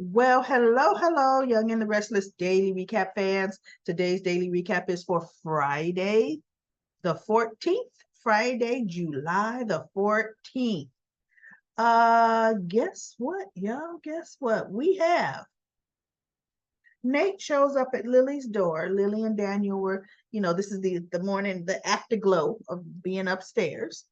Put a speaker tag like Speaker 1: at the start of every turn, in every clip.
Speaker 1: Well, hello, Young and the Restless Daily Recap fans. Today's daily recap is for Friday, the 14th, Friday, July the 14th. Guess what, y'all? Guess what? We have Nate shows up at Lily's door. Lily and Daniel were, this is the morning, the afterglow of being upstairs.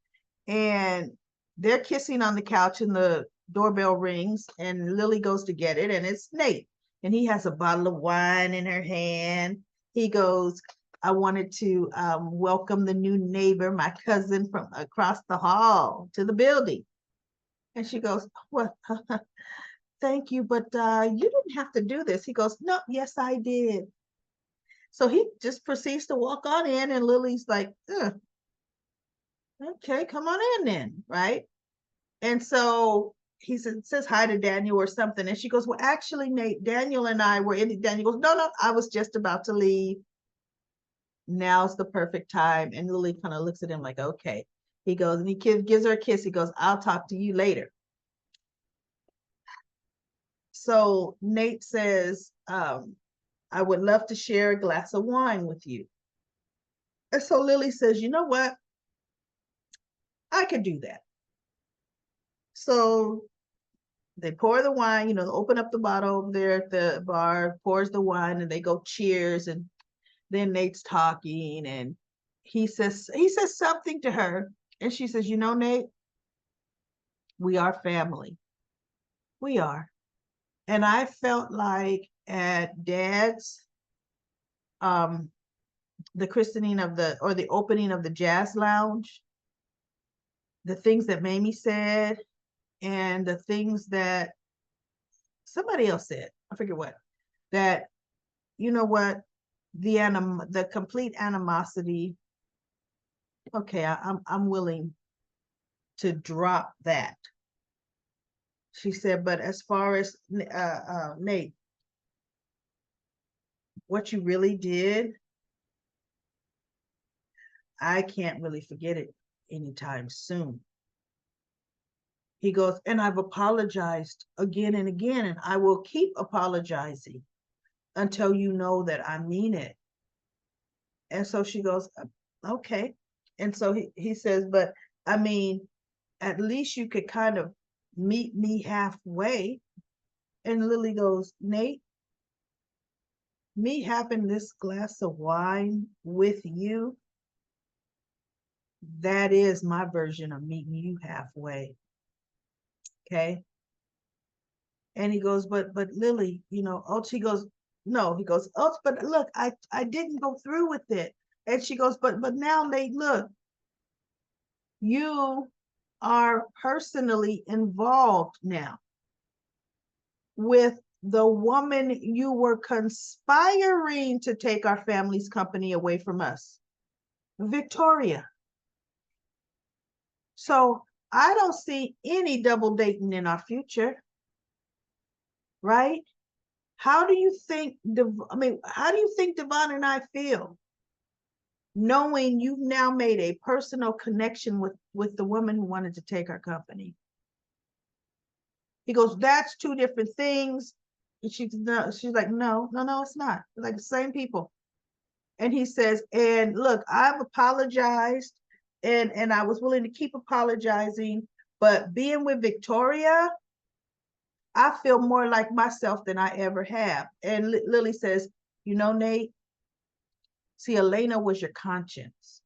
Speaker 1: And they're kissing on the couch and the doorbell rings and Lily goes to get it and it's Nate. And he has a bottle of wine in her hand. He goes, I wanted to welcome the new neighbor, my cousin from across the hall to the building. And she goes, what? Thank you, but you didn't have to do this. He goes, no, yes, I did. So he just proceeds to walk on in, and Lily's like, okay, come on in then, right? And so he says hi to Daniel or something. And she goes, well, actually, Nate, Daniel and I were in. Daniel goes, no, I was just about to leave. Now's the perfect time. And Lily kind of looks at him like, okay. He goes, and he gives her a kiss. He goes, I'll talk to you later. So Nate says, I would love to share a glass of wine with you. And so Lily says, you know what? I could do that. So they pour the wine, open up the bottle over there at the bar, pours the wine, and they go cheers. And then Nate's talking and he says something to her. And she says, Nate, we are family. We are. And I felt like at Dad's the christening of the opening of the jazz lounge, the things that Mamie said and the things that somebody else said, I forget what, that, you know what, the complete animosity, okay, I'm willing to drop that. She said, but as far as Nate, what you really did, I can't really forget it anytime soon. He goes, and I've apologized again and again, and I will keep apologizing until you know that I mean it. And so she goes, okay. And so he says, but I mean, at least you could kind of meet me halfway. And Lily goes, Nate, me having this glass of wine with you, that is my version of meeting you halfway. Okay. And he goes, but Lily, oh, she goes, no, he goes, oh, but look, I didn't go through with it. And she goes, but now, Nate, look, you are personally involved now with the woman you were conspiring to take our family's company away from us, Victoria. So I don't see any double dating in our future, right? How do you think, how do you think Devon and I feel knowing you've now made a personal connection with the woman who wanted to take our company? He goes, that's two different things. And she's like, no, it's not. It's like the same people. And he says, and look, I've apologized and I was willing to keep apologizing, but being with Victoria, I feel more like myself than I ever have. And Lily says, Nate, see, Elena was your conscience.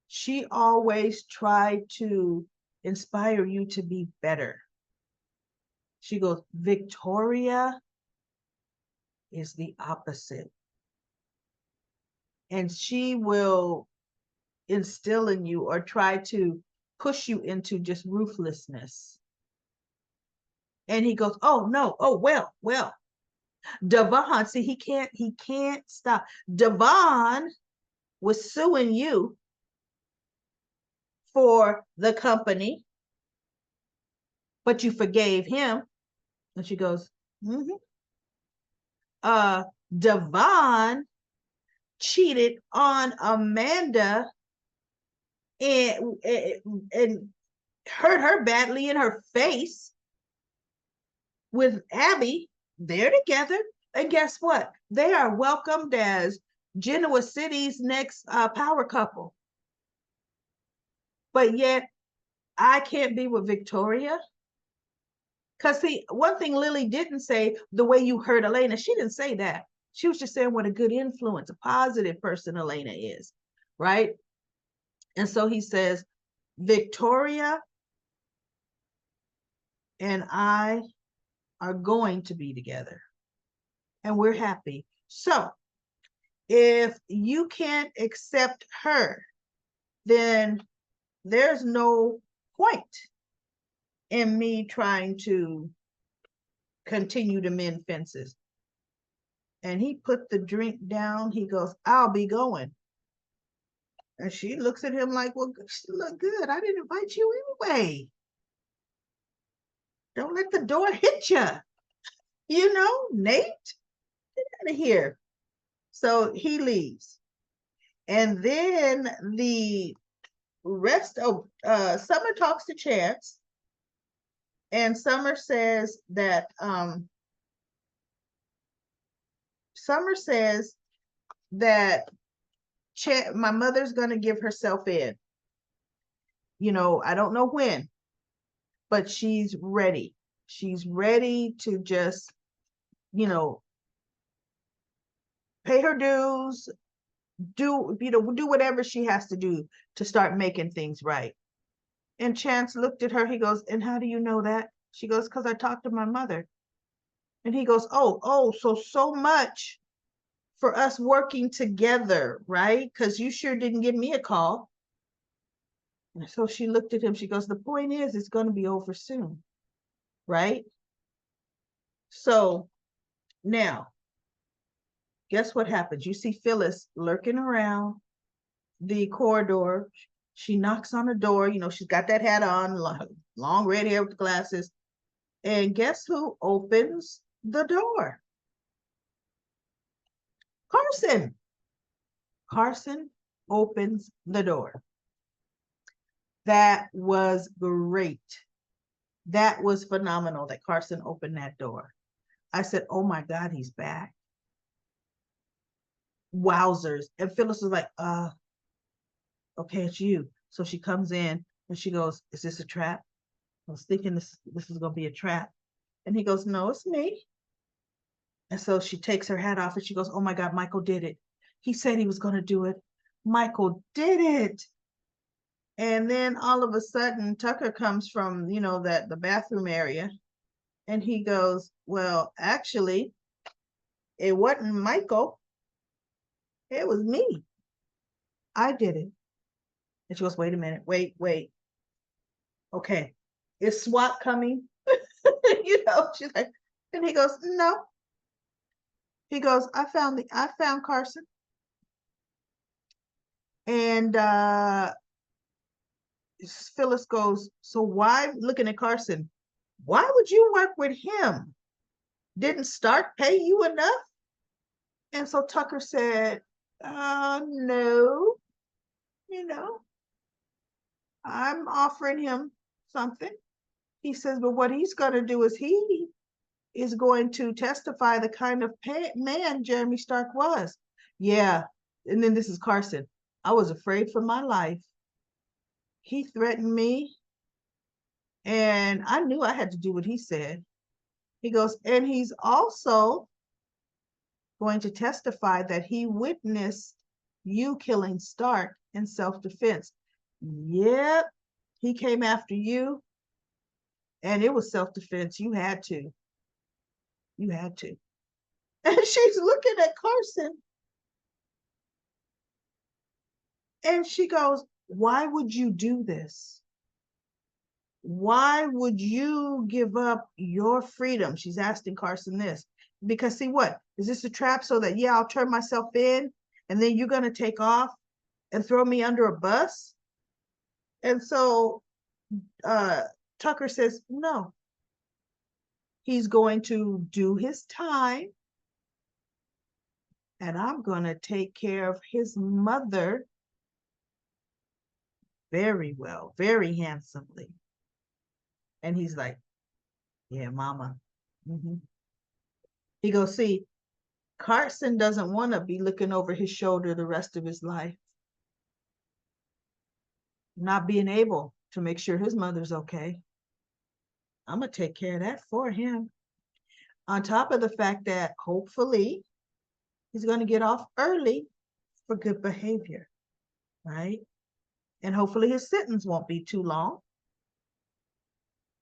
Speaker 1: She always tried to inspire you to be better. She goes, Victoria is the opposite. And she will instill in you or try to push you into just ruthlessness. And he goes, oh no, oh well. Devon, see, he can't stop. Devon was suing you for the company, but you forgave him. And she goes, Devon cheated on Amanda and hurt her badly in her face. with Abby, they're together. And guess what? They are welcomed as Genoa City's next power couple. But yet, I can't be with Victoria. Because, see, one thing Lily didn't say, the way you heard Elena, she didn't say that. She was just saying what a good influence, a positive person Elena is, right? And so he says, Victoria and I are going to be together, and we're happy. So if you can't accept her, then there's no point in me trying to continue to mend fences. And he put the drink down. He goes, I'll be going. And she looks at him like, well, she look good. I didn't invite you anyway. Don't let the door hit you. You know, Nate, get out of here. So he leaves. And then the rest of Summer talks to Chance. And Summer says that my mother's going to give herself in. You know, I don't know when, but she's ready. She's ready to just, you know, pay her dues, do whatever she has to do to start making things right. And Chance looked at her. He goes, and how do you know that? She goes, because I talked to my mother. And he goes, oh, so much for us working together, right? Because you sure didn't give me a call. And so she looked at him. She goes, the point is, it's going to be over soon, right? So now, guess what happens? You see Phyllis lurking around the corridor. She knocks on the door. You know, she's got that hat on, long red hair with glasses. And guess who opens the door? Carson. Carson opens the door. That was great. That was phenomenal that Carson opened that door. I said, oh my God, he's back. Wowzers. And Phyllis was like, okay, it's you. So she comes in and she goes, is this a trap? I was thinking this is going to be a trap. And he goes, no, it's me. And so she takes her hat off and she goes, oh my God, Michael did it. He said he was going to do it. Michael did it. And then all of a sudden, Tucker comes from, you know, the bathroom area. And he goes, well, actually, it wasn't Michael. It was me. I did it. And she goes, wait a minute. Wait. Okay. Is SWAT coming? You know, she's like, and he goes, no. He goes, I found Carson. And Phyllis goes, so why, looking at Carson, why would you work with him? Didn't Stark pay you enough? And so Tucker said, no, you know, I'm offering him something. He says, but what he's going to do is he is going to testify the kind of man Jeremy Stark was. Yeah. And then this is Carson. I was afraid for my life. He threatened me. And I knew I had to do what he said. He goes, and he's also going to testify that he witnessed you killing Stark in self-defense. Yep. He came after you. And it was self-defense. You had to. You had to. And she's looking at Carson. And she goes, why would you do this? Why would you give up your freedom? She's asking Carson this. Because see what? Is this a trap so that, yeah, I'll turn myself in and then you're going to take off and throw me under a bus? And so Tucker says, no. He's going to do his time. And I'm going to take care of his mother very well, very handsomely. And he's like, yeah, mama, Mhm. He goes, see, Carson doesn't want to be looking over his shoulder the rest of his life, not being able to make sure his mother's okay. I'm going to take care of that for him. On top of the fact that hopefully he's going to get off early for good behavior, right? And hopefully his sentence won't be too long,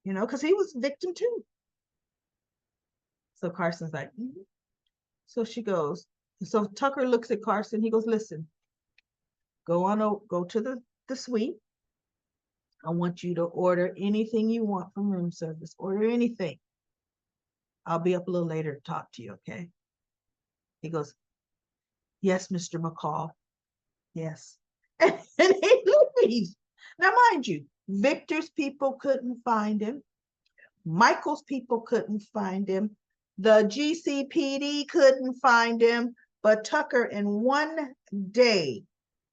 Speaker 1: because he was a victim too. So Carson's like, mm-hmm. So she goes, so Tucker looks at Carson. He goes, listen, go to the suite. I want you to order anything you want from room service. Order anything. I'll be up a little later to talk to you, okay? He goes, yes, Mr. McCall. Yes. And he leaves. Now, mind you, Victor's people couldn't find him. Michael's people couldn't find him. The GCPD couldn't find him. But Tucker, in one day,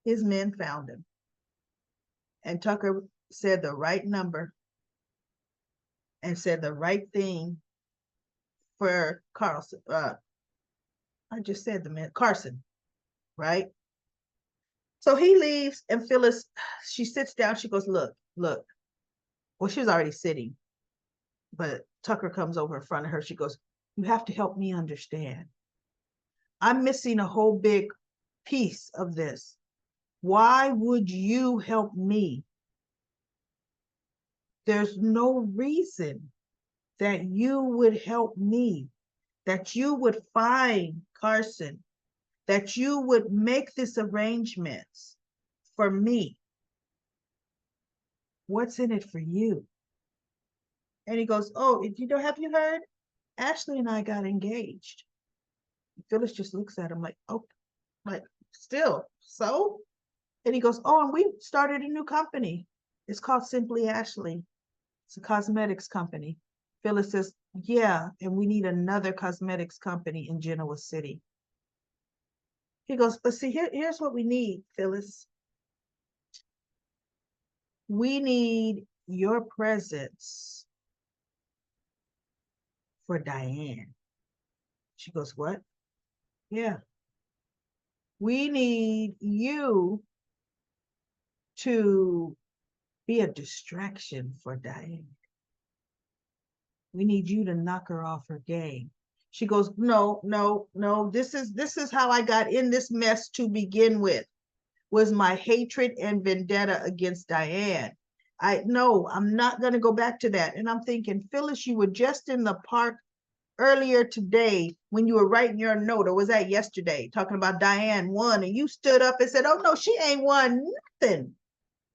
Speaker 1: his men found him. And Tucker said the right number and said the right thing for Carlson. I just said the man, Carson, right? So he leaves, and Phyllis, she sits down. She goes, look. Well, she was already sitting, but Tucker comes over in front of her. She goes, you have to help me understand. I'm missing a whole big piece of this. Why would you help me? There's no reason that you would help me, that you would find Carson, that you would make this arrangements for me. What's in it for you? And he goes, oh, have you heard? Ashley and I got engaged. Phyllis just looks at him like, oh, like, still, so? And he goes, oh, and we started a new company. It's called Simply Ashley. It's a cosmetics company. Phyllis says, yeah, and we need another cosmetics company in Genoa City. He goes, but see, here's what we need, Phyllis. We need your presence for Diane. She goes, what? Yeah. We need you to be a distraction for Diane. We need you to knock her off her game. She goes, no. This is how I got in this mess to begin with, was my hatred and vendetta against Diane. I'm not going to go back to that. And I'm thinking, Phyllis, you were just in the park earlier today when you were writing your note, or was that yesterday, talking about Diane won, and you stood up and said, oh no, she ain't won nothing.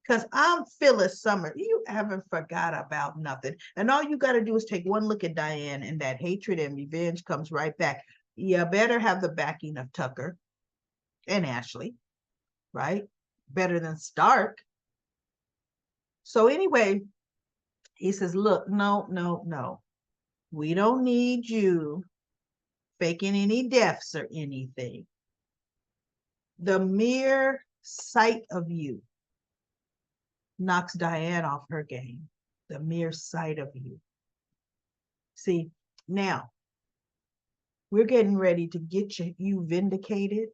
Speaker 1: Because I'm Phyllis Summer. You haven't forgot about nothing. And all you got to do is take one look at Diane, and that hatred and revenge comes right back. You better have the backing of Tucker and Ashley, right? Better than Stark. So anyway, he says, look, no. We don't need you faking any deaths or anything. The mere sight of you knocks Diane off her game. The mere sight of you. See, now we're getting ready to get you vindicated,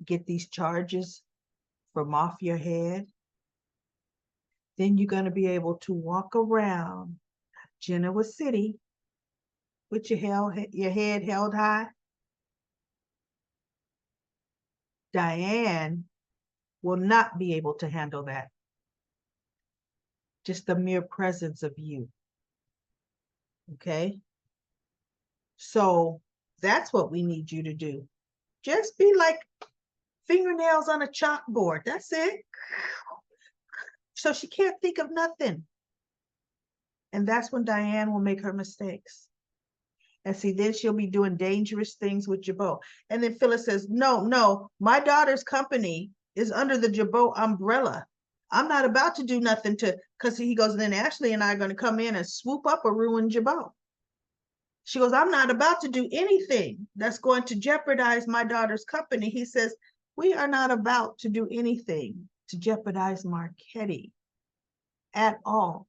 Speaker 1: get these charges from off your head. Then you're going to be able to walk around Genoa City with your head held high. Diane will not be able to handle that. Just the mere presence of you. Okay? So that's what we need you to do. Just be like fingernails on a chalkboard. That's it. So she can't think of nothing. And that's when Diane will make her mistakes. And see, then she'll be doing dangerous things with Jabot. And then Phyllis says, no, my daughter's company is under the Jabot umbrella. I'm not about to do nothing because he goes, and then Ashley and I are going to come in and swoop up or ruin Jabot. She goes, I'm not about to do anything that's going to jeopardize my daughter's company. He says, we are not about to do anything to jeopardize Marquetti at all.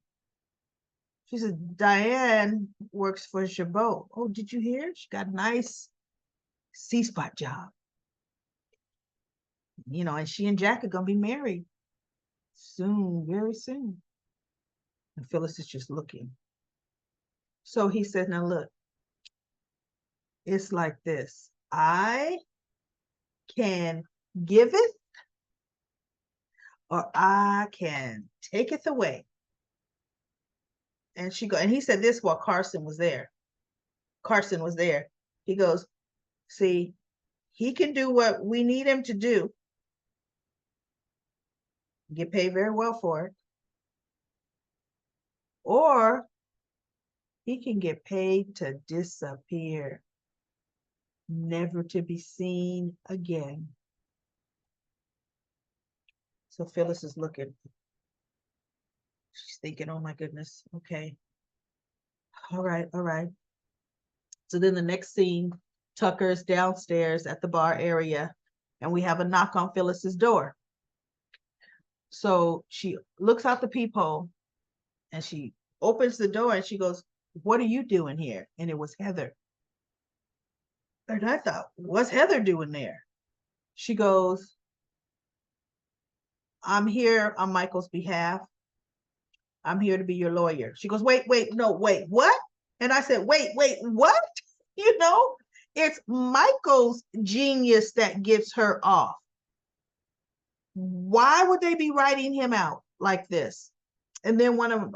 Speaker 1: She says, Diane works for Chabot. Oh, did you hear? She got a nice C-spot job. You know, and she and Jack are going to be married soon, very soon. And Phyllis is just looking. So he said, now look, it's like this. I can give it or I can take it away. And he said this while Carson was there. Carson was there. He goes, see, he can do what we need him to do. Get paid very well for it. Or he can get paid to disappear, never to be seen again. So Phyllis is looking. She's thinking, oh my goodness, okay. All right, all right. So then the next scene, Tucker's downstairs at the bar area, and we have a knock on Phyllis's door. So she looks out the peephole and she opens the door and she goes, what are you doing here? And it was Heather. And I thought, what's Heather doing there? She goes, I'm here on Michael's behalf. I'm here to be your lawyer. She goes, wait, no, wait, what? And I said, wait, what? You know, it's Michael's genius that gives her off. Why would they be writing him out like this? And then one of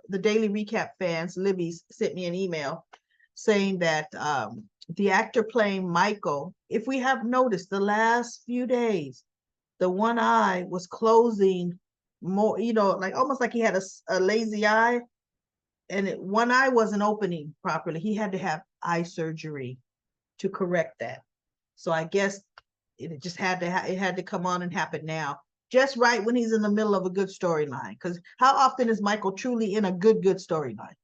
Speaker 1: the Daily Recap fans, Libby's, sent me an email saying that the actor playing Michael, if we have noticed the last few days, the one eye was closing more, you know, like almost like he had a lazy eye, and one eye wasn't opening properly. He had to have eye surgery to correct that. So I guess it just had to come on and happen now, just right when he's in the middle of a good storyline. Because how often is Michael truly in a good storyline?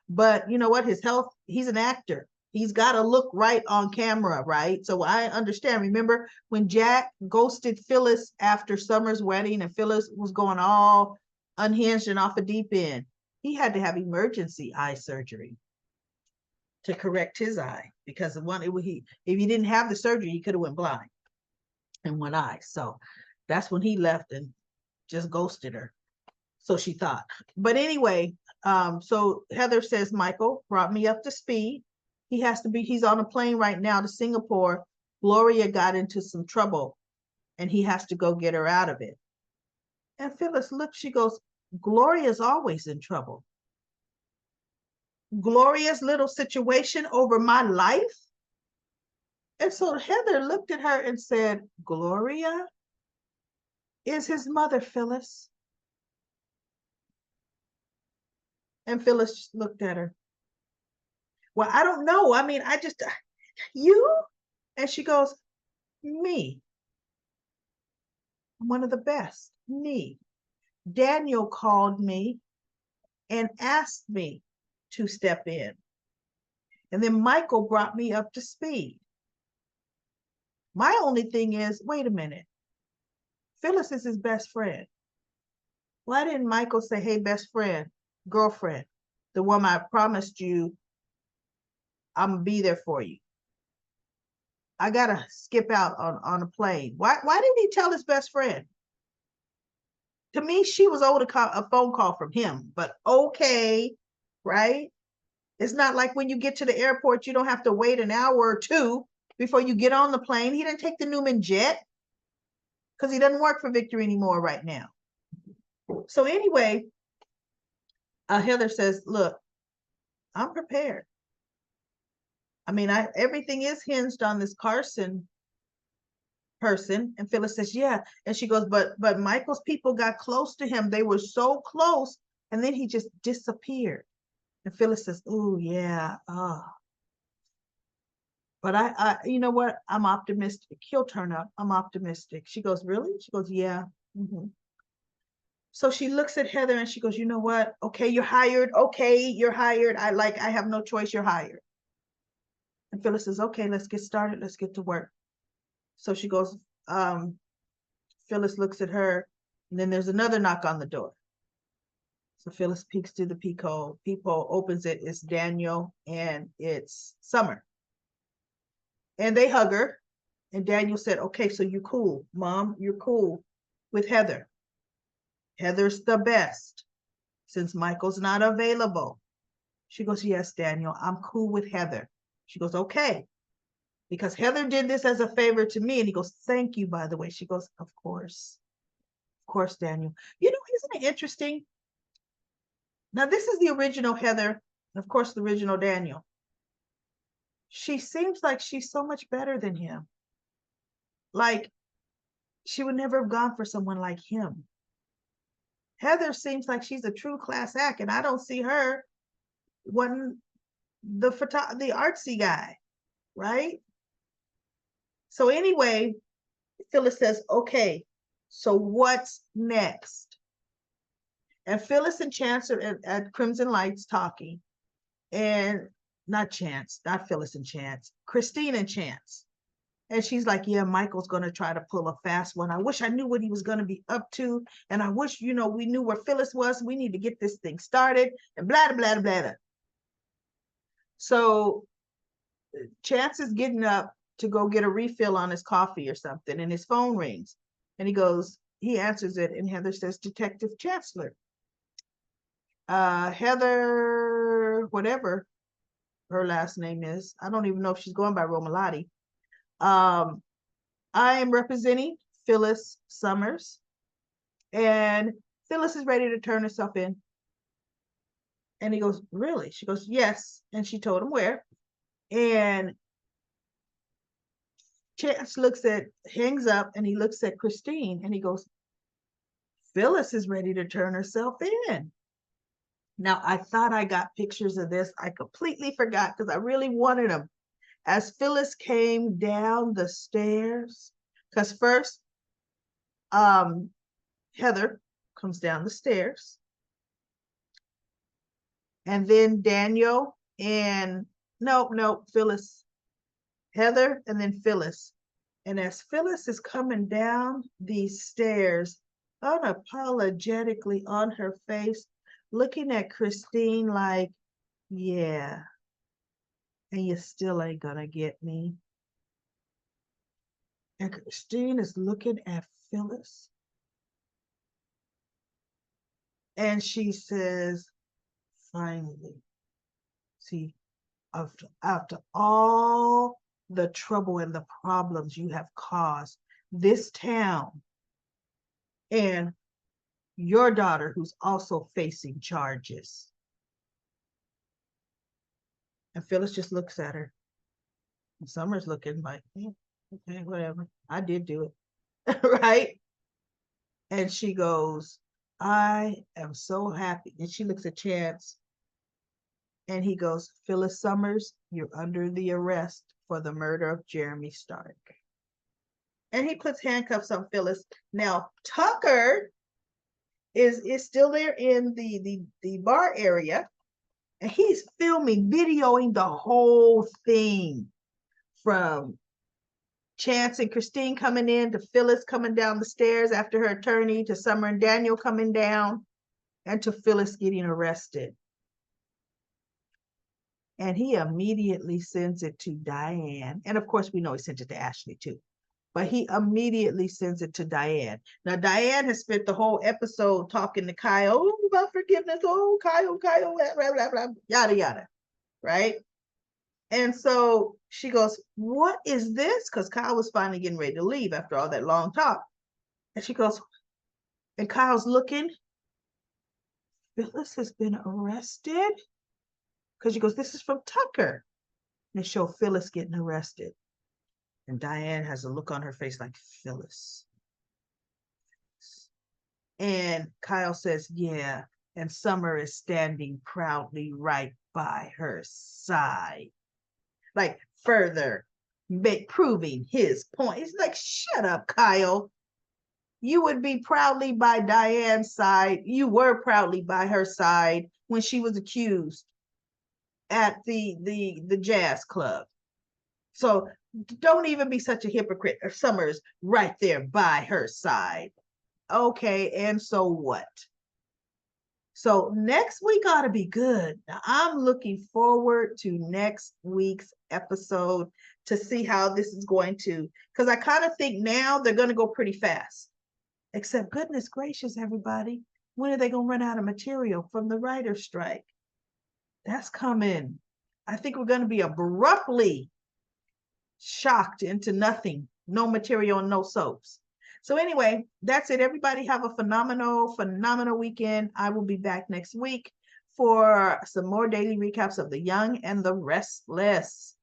Speaker 1: But you know what? His health, he's an actor. He's got to look right on camera, right? So I understand. Remember when Jack ghosted Phyllis after Summer's wedding and Phyllis was going all unhinged and off a deep end? He had to have emergency eye surgery to correct his eye, because if he didn't have the surgery, he could have went blind in one eye. So that's when he left and just ghosted her. So she thought. But anyway, so Heather says, Michael brought me up to speed. He's on a plane right now to Singapore. Gloria got into some trouble and he has to go get her out of it. And Phyllis looked, she goes, Gloria's always in trouble. Gloria's little situation over my life. And so Heather looked at her and said, Gloria is his mother, Phyllis. And Phyllis looked at her. Well, I don't know. I mean, you? And she goes, me. I'm one of the best, me. Daniel called me and asked me to step in. And then Michael brought me up to speed. My only thing is, wait a minute. Phyllis is his best friend. Why didn't Michael say, hey, best friend, girlfriend, the woman I promised you, I'm gonna be there for you. I gotta skip out on a plane. Why didn't he tell his best friend? To me, she was owed a phone call from him, but okay, right? It's not like when you get to the airport, you don't have to wait an hour or two before you get on the plane. He didn't take the Newman jet because he doesn't work for Victor anymore right now. So anyway, Heather says, look, I'm prepared. I mean, everything is hinged on this Carson person. And Phyllis says, yeah. And she goes, but Michael's people got close to him. They were so close. And then he just disappeared. And Phyllis says, oh, yeah. Oh. But I, you know what? I'm optimistic. He'll turn up. I'm optimistic. She goes, really? She goes, yeah. Mm-hmm. So she looks at Heather and she goes, you know what? Okay, you're hired. Okay, you're hired. I have no choice. You're hired. And Phyllis says, okay, let's get started. Let's get to work. So she goes, Phyllis looks at her, and then there's another knock on the door. So Phyllis peeks through the peephole. Peephole opens it. It's Daniel and it's Summer. And they hug her. And Daniel said, okay, so you're cool. Mom, you're cool with Heather. Heather's the best since Michael's not available. She goes, yes, Daniel, I'm cool with Heather. She goes, okay, because Heather did this as a favor to me. And he goes, thank you, by the way. She goes, of course, Daniel. You know, isn't it interesting? Now, this is the original Heather, and of course, the original Daniel. She seems like she's so much better than him. Like, she would never have gone for someone like him. Heather seems like she's a true class act, and I don't see her wanting the artsy guy, right? So anyway, Phyllis says, okay, so what's next? And Phyllis and Chance are at Crimson Lights talking, and not Phyllis and Chance, Christine and Chance. And she's like, yeah, Michael's going to try to pull a fast one. I wish I knew what he was going to be up to. And I wish, we knew where Phyllis was. We need to get this thing started and blah, blah, blah, blah. So Chance is getting up to go get a refill on his coffee or something. And his phone rings. And he answers it. And Heather says, Detective Chancellor. Heather, whatever her last name is. I don't even know if she's going by Romalotti. I am representing Phyllis Summers, and Phyllis is ready to turn herself in. And he goes, really? She goes, yes. And she told him where. And Chance hangs up, and he looks at Christine, and he goes, Phyllis is ready to turn herself in. Now, I thought I got pictures of this. I completely forgot because I really wanted them. As Phyllis came down the stairs, because first, Heather comes down the stairs, and then Daniel and Phyllis, Heather, and then Phyllis. And as Phyllis is coming down these stairs, unapologetically on her face, looking at Christine like, yeah, and you still ain't gonna get me. And Christine is looking at Phyllis, and she says, finally, see, after all the trouble and the problems you have caused this town and your daughter, who's also facing charges. And Phyllis just looks at her. And Summer's looking like, okay, whatever. I did do it. Right? And she goes, I am so happy. And she looks at Chance. And he goes, Phyllis Summers, you're under the arrest for the murder of Jeremy Stark. And he puts handcuffs on Phyllis. Now, Tucker is still there in the bar area. And he's videoing the whole thing, from Chance and Christine coming in, to Phyllis coming down the stairs after her attorney, to Summer and Daniel coming down, and to Phyllis getting arrested. And he immediately sends it to Diane. And of course, we know he sent it to Ashley too. But he immediately sends it to Diane. Now, Diane has spent the whole episode talking to Kyle about forgiveness. Oh, Kyle, blah, blah, blah, yada, yada, right? And so she goes, what is this? Because Kyle was finally getting ready to leave after all that long talk. And she goes, and Kyle's looking, Phyllis has been arrested? Because she goes, this is from Tucker. And they show Phyllis getting arrested. And Diane has a look on her face like, Phyllis. And Kyle says, yeah. And Summer is standing proudly right by her side. Like, further proving his point. It's like, shut up, Kyle. You would be proudly by Diane's side. You were proudly by her side when she was accused at the jazz club. So don't even be such a hypocrite. Summer's right there by her side. Okay, and so what? So next week ought to be good. Now, I'm looking forward to next week's episode to see how this is going to, because I kind of think now they're going to go pretty fast. Except, goodness gracious, everybody, when are they going to run out of material from the writer's strike? That's coming. I think we're going to be abruptly shocked into nothing, no material, no soaps. So anyway, that's it. Everybody have a phenomenal weekend. I will be back next week for some more daily recaps of The Young and the Restless.